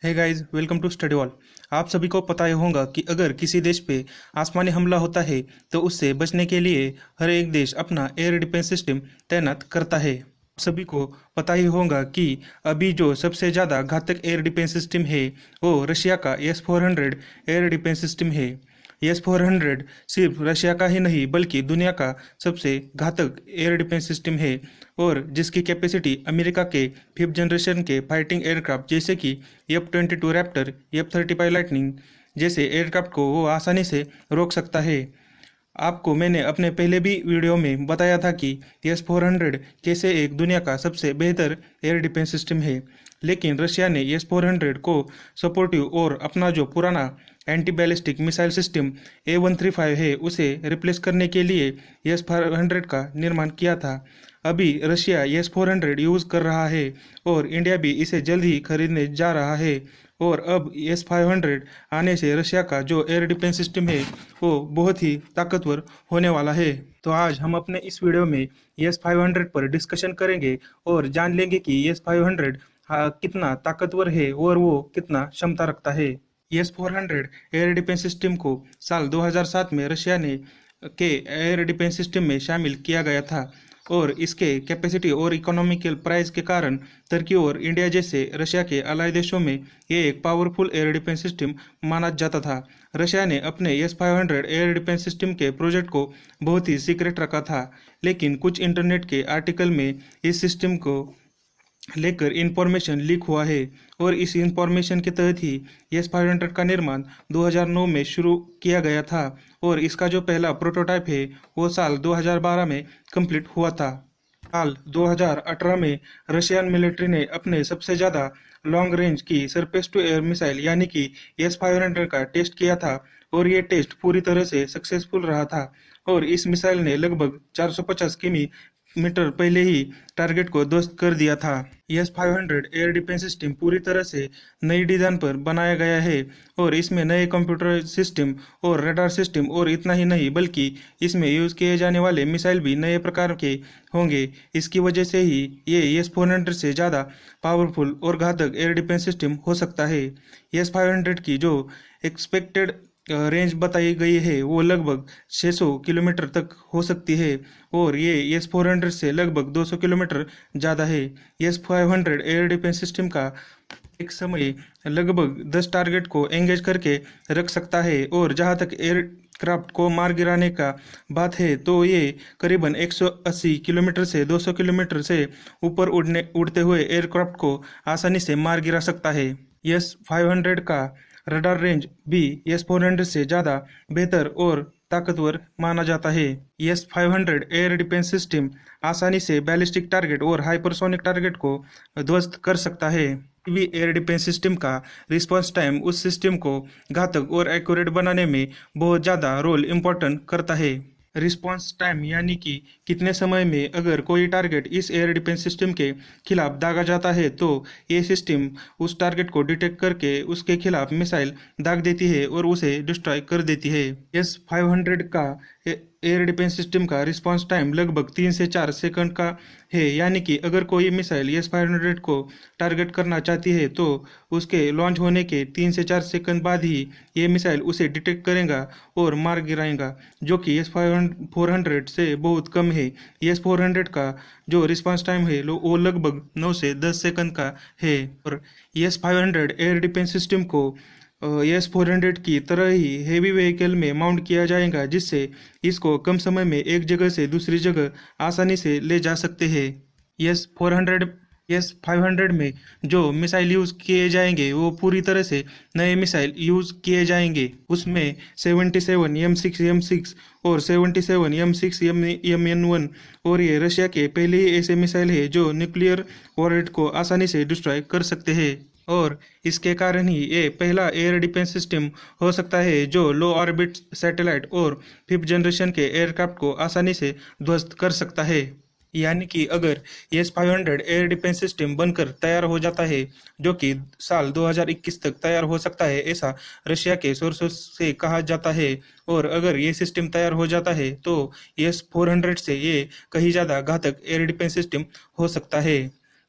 Hey guys, welcome to Study Wall. आप सभी को पता ही होगा कि अगर किसी देश पे आसमानी हमला होता है तो उससे बचने के लिए हर एक देश अपना एयर डिफेंस सिस्टम तैनात करता है। आप सभी को पता ही होगा कि अभी जो सबसे ज़्यादा घातक एयर डिफेंस सिस्टम है वो रशिया का S-400 एयर डिफेंस सिस्टम है। S-400 सिर्फ रशिया का ही नहीं बल्कि दुनिया का सबसे घातक एयर डिफेंस सिस्टम है और जिसकी कैपेसिटी अमेरिका के 5th जनरेशन के फाइटिंग एयरक्राफ्ट जैसे कि F-22 रैप्टर, F-35 लाइटनिंग जैसे एयरक्राफ्ट को वो आसानी से रोक सकता है। आपको मैंने अपने पहले भी वीडियो में बताया था कि S-400 कैसे एक दुनिया का सबसे बेहतर एयर डिफेंस सिस्टम है, लेकिन रशिया ने S-400 को सपोर्टिव और अपना जो पुराना anti ballistic missile system A-135 है उसे रिप्लेस करने के लिए S-500 का निर्माण किया था। अभी रशिया S-400 यूज़ कर रहा है और इंडिया भी इसे जल्द ही खरीदने जा रहा है और अब S-500 आने से रशिया का जो एयर डिफेंस सिस्टम है वो बहुत ही ताकतवर होने वाला है। तो आज हम अपने इस वीडियो में S-500 पर डिस्कशन करेंगे और जान लेंगे कि S-500 कितना ताकतवर है और वो कितना क्षमता रखता है। S-400 एयर डिफेंस सिस्टम को साल 2007 में रशिया ने के एयर डिफेंस सिस्टम में शामिल किया गया था और इसके कैपेसिटी और इकोनॉमिकल प्राइस के कारण तुर्की और इंडिया जैसे रशिया के अलाय देशों में ये एक पावरफुल एयर डिफेंस सिस्टम माना जाता था। रशिया ने अपने S-500 एयर डिफेंस सिस्टम के प्रोजेक्ट को बहुत ही सीक्रेट रखा था, लेकिन कुछ इंटरनेट के आर्टिकल में इस सिस्टम को लेकर इंफॉर्मेशन लीक हुआ है और इस इंफॉर्मेशन के तहत ही S-500 का निर्माण 2009 में शुरू किया गया था और इसका जो पहला प्रोटोटाइप है वो साल 2012 में कंप्लीट हुआ था। साल 2018 में रशियन मिलिट्री ने अपने सबसे ज़्यादा लॉन्ग रेंज की सरफेस टू एयर मिसाइल यानी कि S-500 का टेस्ट किया था और ये टेस्ट पूरी तरह से सक्सेसफुल रहा था और इस मिसाइल ने लगभग 450 किमी मीटर पहले ही टारगेट को ध्वस्त कर दिया था। S-500 एयर डिफेंस सिस्टम पूरी तरह से नई डिजाइन पर बनाया गया है और इसमें नए कंप्यूटर सिस्टम और रडार सिस्टम और इतना ही नहीं बल्कि इसमें यूज किए जाने वाले मिसाइल भी नए प्रकार के होंगे। इसकी वजह से ही ये S-400 से ज़्यादा पावरफुल और घातक एयर डिफेंस सिस्टम हो सकता है। S-500 की जो एक्सपेक्टेड रेंज बताई गई है वो लगभग 600 किलोमीटर तक हो सकती है और ये S-400 से लगभग 200 किलोमीटर ज़्यादा है। S-500 एयर डिफेंस सिस्टम का एक समय लगभग 10 टारगेट को एंगेज करके रख सकता है और जहां तक एयरक्राफ्ट को मार गिराने का बात है तो ये करीबन 180 किलोमीटर से 200 किलोमीटर से ऊपर उड़ते हुए एयरक्राफ्ट को आसानी से मार गिरा सकता है। S-500 का रडार रेंज भी S-400 से ज़्यादा बेहतर और ताकतवर माना जाता है। S-500 एयर डिफेंस सिस्टम आसानी से बैलिस्टिक टारगेट और हाइपरसोनिक टारगेट को ध्वस्त कर सकता है। भी एयर डिफेंस सिस्टम का रिस्पांस टाइम उस सिस्टम को घातक और एक्यूरेट बनाने में बहुत ज़्यादा रोल इम्पोर्टेंट करता है। रिस्पांस टाइम यानी कि कितने समय में अगर कोई टारगेट इस एयर डिफेंस सिस्टम के खिलाफ दागा जाता है तो ये सिस्टम उस टारगेट को डिटेक्ट करके उसके खिलाफ मिसाइल दाग देती है और उसे डिस्ट्रॉय कर देती है। S-500 का एयर डिफेंस सिस्टम का रिस्पांस टाइम लगभग 3 से 4 सेकंड का है, यानी कि अगर कोई मिसाइल S-500 को टारगेट करना चाहती है तो उसके लॉन्च होने के 3 से 4 सेकंड बाद ही ये मिसाइल उसे डिटेक्ट करेगा और मार गिराएगा, जो कि S-400 से बहुत कम है। S-400 का जो रिस्पांस टाइम है वो लगभग 9 से 10 सेकंड का है और S-500 एयर डिफेंस सिस्टम को S-400 की तरह ही हेवी व्हीकल में माउंट किया जाएगा जिससे इसको कम समय में एक जगह से दूसरी जगह आसानी से ले जा सकते हैं। S-500 में जो मिसाइल यूज़ किए जाएंगे वो पूरी तरह से नए मिसाइल यूज़ किए जाएंगे। उसमें 77 M6 और 77 M6 MN1 और ये रशिया के पहले ही ऐसे मिसाइल है जो न्यूक्लियर वॉरहेड को आसानी से डिस्ट्रॉय कर सकते हैं और इसके कारण ही ये पहला एयर डिफेंस सिस्टम हो सकता है जो लो ऑर्बिट सैटेलाइट और 5th जनरेशन के एयरक्राफ्ट को आसानी से ध्वस्त कर सकता है। यानी कि अगर S-500 एयर डिफेंस सिस्टम बनकर तैयार हो जाता है, जो कि साल 2021 तक तैयार हो सकता है, ऐसा रशिया के सोर्सों से कहा जाता है और अगर ये सिस्टम तैयार हो जाता है तो S-400 से ये कहीं ज़्यादा घातक एयर डिफेंस सिस्टम हो सकता है।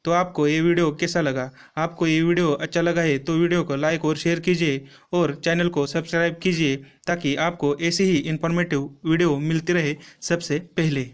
तो आपको ये वीडियो कैसा लगा? आपको ये वीडियो अच्छा लगा है तो वीडियो को लाइक और शेयर कीजिए और चैनल को सब्सक्राइब कीजिए ताकि आपको ऐसी ही इंफॉर्मेटिव वीडियो मिलती रहे सबसे पहले।